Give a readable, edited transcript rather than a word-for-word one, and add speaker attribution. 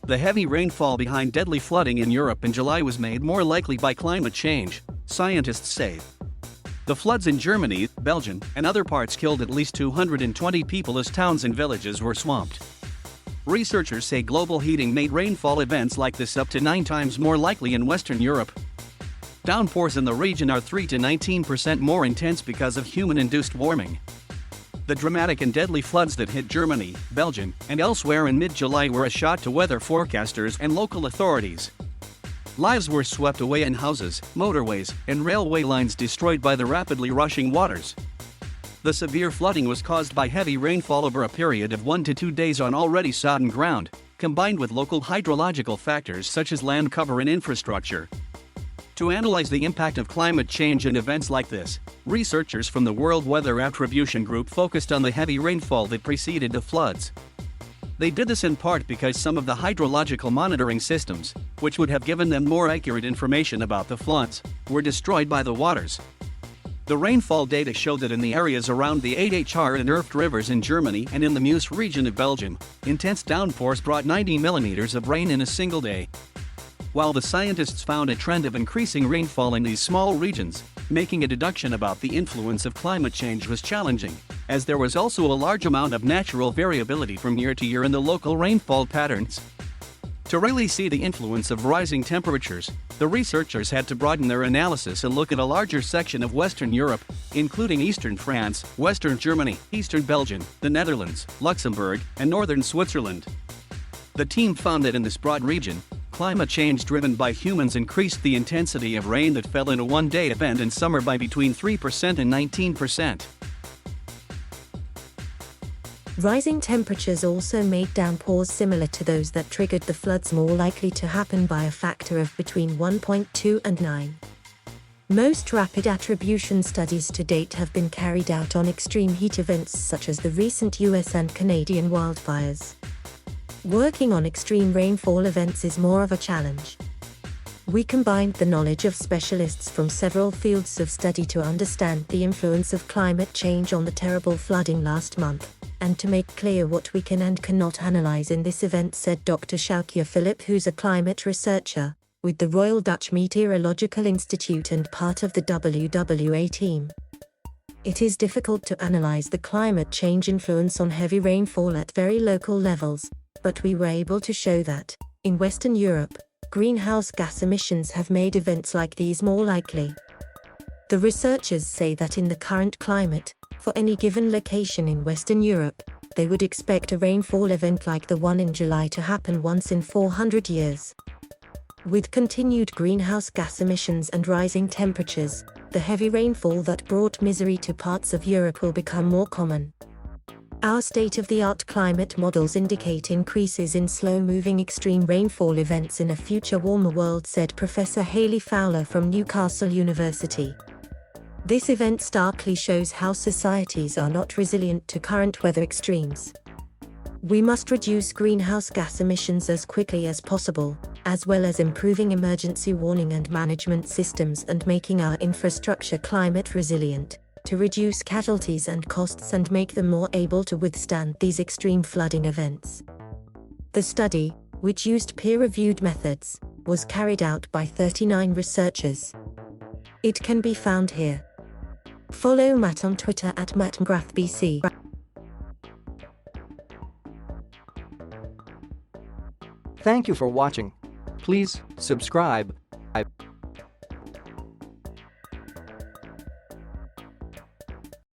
Speaker 1: The heavy rainfall behind deadly flooding in Europe in July was made more likely by climate change, scientists say. The floods in Germany, Belgium, and other parts killed at least 220 people as towns and villages were swamped. Researchers say global heating made rainfall events like this up to 9 times more likely in Western Europe. Downpours in the region are 3 to 19% more intense because of human-induced warming. The dramatic and deadly floods that hit Germany, Belgium, and elsewhere in mid-July were a shock to weather forecasters and local authorities. Lives were swept away and houses, motorways, and railway lines destroyed by the rapidly rushing waters. The severe flooding was caused by heavy rainfall over a period of 1 to 2 days on already sodden ground, combined with local hydrological factors such as land cover and infrastructure. To analyze the impact of climate change and events like this, researchers from the World Weather Attribution Group focused on the heavy rainfall that preceded the floods. They did this in part because some of the hydrological monitoring systems, which would have given them more accurate information about the floods, were destroyed by the waters. The rainfall data showed that in the areas around the 8HR and Erft rivers in Germany and in the Meuse region of Belgium, intense downpours brought 90 millimeters of rain in a single day. While the scientists found a trend of increasing rainfall in these small regions, making a deduction about the influence of climate change was challenging, as there was also a large amount of natural variability from year to year in the local rainfall patterns. To really see the influence of rising temperatures, the researchers had to broaden their analysis and look at a larger section of Western Europe, including eastern France, western Germany, eastern Belgium, the Netherlands, Luxembourg, and northern Switzerland. The team found that in this broad region, climate change driven by humans increased the intensity of rain that fell in a one-day event in summer by between 3% and 19%.
Speaker 2: Rising temperatures also made downpours similar to those that triggered the floods more likely to happen by a factor of between 1.2 and 9. Most rapid attribution studies to date have been carried out on extreme heat events such as the recent US and Canadian wildfires. Working on extreme rainfall events is more of a challenge. We combined the knowledge of specialists from several fields of study to understand the influence of climate change on the terrible flooding last month, and to make clear what we can and cannot analyze in this event, said Dr. Sjoukje Philip, who's a climate researcher with the Royal Dutch Meteorological Institute and part of the WWA team. It is difficult to analyze the climate change influence on heavy rainfall at very local levels, but we were able to show that, in Western Europe, greenhouse gas emissions have made events like these more likely. The researchers say that in the current climate, for any given location in Western Europe, they would expect a rainfall event like the one in July to happen once in 400 years. With continued greenhouse gas emissions and rising temperatures, the heavy rainfall that brought misery to parts of Europe will become more common. Our state-of-the-art climate models indicate increases in slow-moving extreme rainfall events in a future warmer world, said Professor Hayley Fowler from Newcastle University. This event starkly shows how societies are not resilient to current weather extremes. We must reduce greenhouse gas emissions as quickly as possible, as well as improving emergency warning and management systems and making our infrastructure climate resilient, to reduce casualties and costs and make them more able to withstand these extreme flooding events. The study, which used peer-reviewed methods, was carried out by 39 researchers. It can be found here. Follow Matt on Twitter at MattMcGrathBC.
Speaker 3: Thank you for watching. Please subscribe.